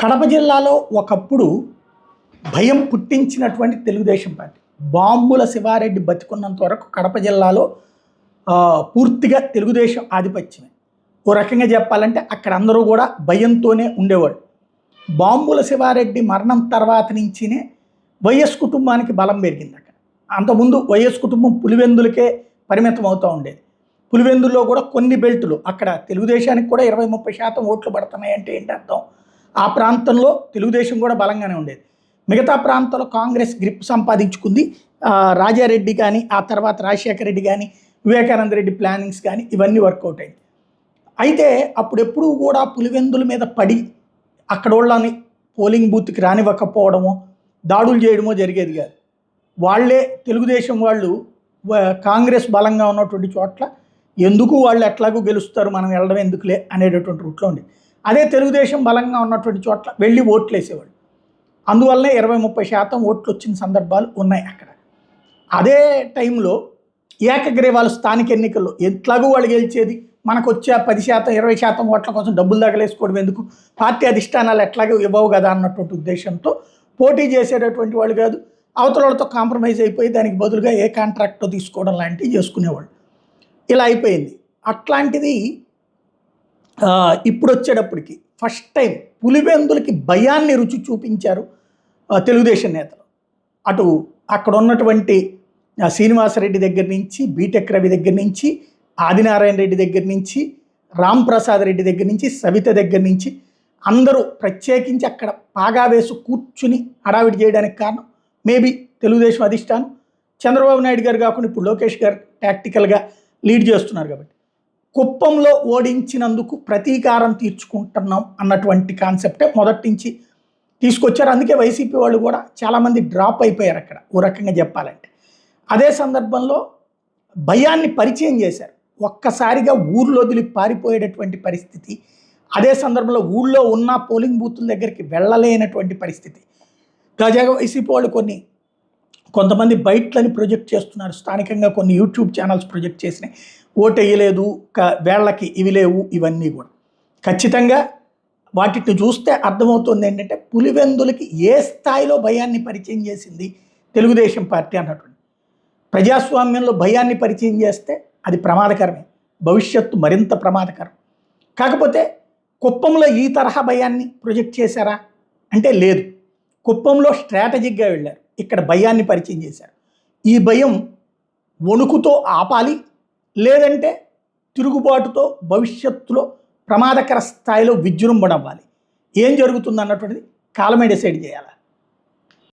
కడప జిల్లాలో ఒకప్పుడు భయం పుట్టించినటువంటి తెలుగుదేశం పార్టీ. బాంబుల శివారెడ్డి బతికున్నంత వరకు కడప జిల్లాలో పూర్తిగా తెలుగుదేశం ఆధిపత్యమే. ఓ రకంగా చెప్పాలంటే అక్కడ అందరూ కూడా భయంతోనే ఉండేవాళ్ళు. బాంబుల శివారెడ్డి మరణం తర్వాత నుంచినే వైఎస్ కుటుంబానికి బలం పెరిగింది అక్కడ. అంతకుముందు వైఎస్ కుటుంబం పులివెందులకే పరిమితం అవుతూ ఉండేది. పులివెందుల్లో కూడా కొన్ని బెల్టులు అక్కడ తెలుగుదేశానికి కూడా 20-30% ఓట్లు పడుతున్నాయంటే ఏంటి అర్థం? ఆ ప్రాంతంలో తెలుగుదేశం కూడా బలంగానే ఉండేది. మిగతా ప్రాంతాల్లో కాంగ్రెస్ గ్రిప్ సంపాదించుకుంది. రాజారెడ్డి కానీ, ఆ తర్వాత రాజశేఖర రెడ్డి కానీ, వివేకానంద రెడ్డి ప్లానింగ్స్ కానీ ఇవన్నీ వర్కౌట్ అయింది. అయితే అప్పుడెప్పుడు కూడా పులివెందుల మీద పడి అక్కడ వాళ్ళని పోలింగ్ బూత్కి రానివ్వకపోవడమో, దాడులు చేయడమో జరిగేది కాదు. వాళ్ళే తెలుగుదేశం వాళ్ళు కాంగ్రెస్ బలంగా ఉన్నటువంటి చోట్ల ఎందుకు వాళ్ళు ఎట్లాగూ గెలుస్తారు, మనం వెళ్ళడం ఎందుకులే అనేటటువంటి రూట్లో ఉండేది. అదే తెలుగుదేశం బలంగా ఉన్నటువంటి చోట్ల వెళ్ళి ఓట్లు వేసేవాళ్ళు. అందువల్లనే 20-30% ఓట్లు వచ్చిన సందర్భాలు ఉన్నాయి అక్కడ. అదే టైంలో ఏకగ్రీవాలు స్థానిక ఎన్నికల్లో ఎట్లాగూ వాళ్ళు గెలిచేది, మనకు వచ్చే 10% 20% ఓట్ల కోసం డబ్బులు తగలేసుకోవడం ఎందుకు, పార్టీ అధిష్టానాలు ఎట్లాగో ఇవ్వవు కదా అన్నటువంటి ఉద్దేశంతో పోటీ చేసేటటువంటి వాళ్ళు కాదు, అవతల వాళ్ళతో కాంప్రమైజ్ అయిపోయి దానికి బదులుగా ఏ కాంట్రాక్టో తీసుకోవడం లాంటివి చేసుకునేవాళ్ళు. ఇలా అయిపోయింది. అట్లాంటిది ఇప్పుడు వచ్చేటప్పటికి ఫస్ట్ టైం పులివెందులకి భయాన్ని రుచి చూపించారు తెలుగుదేశం నేతలు. అటు అక్కడ ఉన్నటువంటి శ్రీనివాసరెడ్డి దగ్గర నుంచి, బీటెక్ రవి దగ్గర నుంచి, ఆదినారాయణ రెడ్డి దగ్గర నుంచి, రామ్ ప్రసాద్ రెడ్డి దగ్గర నుంచి, సవిత దగ్గర నుంచి అందరూ ప్రత్యేకించి అక్కడ పాగా వేసి కూర్చుని హడావిడి చేయడానికి కారణం మేబీ తెలుగుదేశం అధిష్టానం, చంద్రబాబు నాయుడు గారు కాకుండా ఇప్పుడు లోకేష్ గారు టాక్టికల్గా లీడ్ చేస్తున్నారు కాబట్టి కుప్పంలో ఓడించినందుకు ప్రతీకారం తీర్చుకుంటున్నాం అన్నటువంటి కాన్సెప్టే మొదటి నుంచి తీసుకొచ్చారు. అందుకే వైసీపీ వాళ్ళు కూడా చాలామంది డ్రాప్ అయిపోయారు అక్కడ ఓ రకంగా చెప్పాలంటే. అదే సందర్భంలో భయాన్ని పరిచయం చేశారు. ఒక్కసారిగా ఊర్లో వదిలి పారిపోయేటటువంటి పరిస్థితి, అదే సందర్భంలో ఊళ్ళో ఉన్న పోలింగ్ బూతుల దగ్గరికి వెళ్ళలేనటువంటి పరిస్థితి. తాజాగా వైసీపీ వాళ్ళు కొంతమంది బయట్లని ప్రొజెక్ట్ చేస్తున్నారు. స్థానికంగా కొన్ని యూట్యూబ్ ఛానల్స్ ప్రొజెక్ట్ చేసినాయి. ఓటు వేయలేదు, వేళ్ళకి ఇవి లేవు, ఇవన్నీ కూడా ఖచ్చితంగా వాటిని చూస్తే అర్థమవుతుంది ఏంటంటే పులివెందులకి ఏ స్థాయిలో భయాన్ని పరిచయం చేసింది తెలుగుదేశం పార్టీ అన్నటువంటి. ప్రజాస్వామ్యంలో భయాన్ని పరిచయం చేస్తే అది ప్రమాదకరమే, భవిష్యత్తు మరింత ప్రమాదకరం. కాకపోతే కుప్పంలో ఈ తరహా భయాన్ని ప్రొజెక్ట్ చేశారా అంటే లేదు. కుప్పంలో స్ట్రాటజిక్గా వెళ్ళారు, ఇక్కడ భయాన్ని పరిచయం చేశారు. ఈ భయం వణుకుతో ఆపాలి, లేదంటే తిరుగుబాటుతో భవిష్యత్తులో ప్రమాదకర స్థాయిలో విజృంభణ అవ్వాలి. ఏం జరుగుతుంది అన్నటువంటిది కాలమే డిసైడ్ చేయాలి.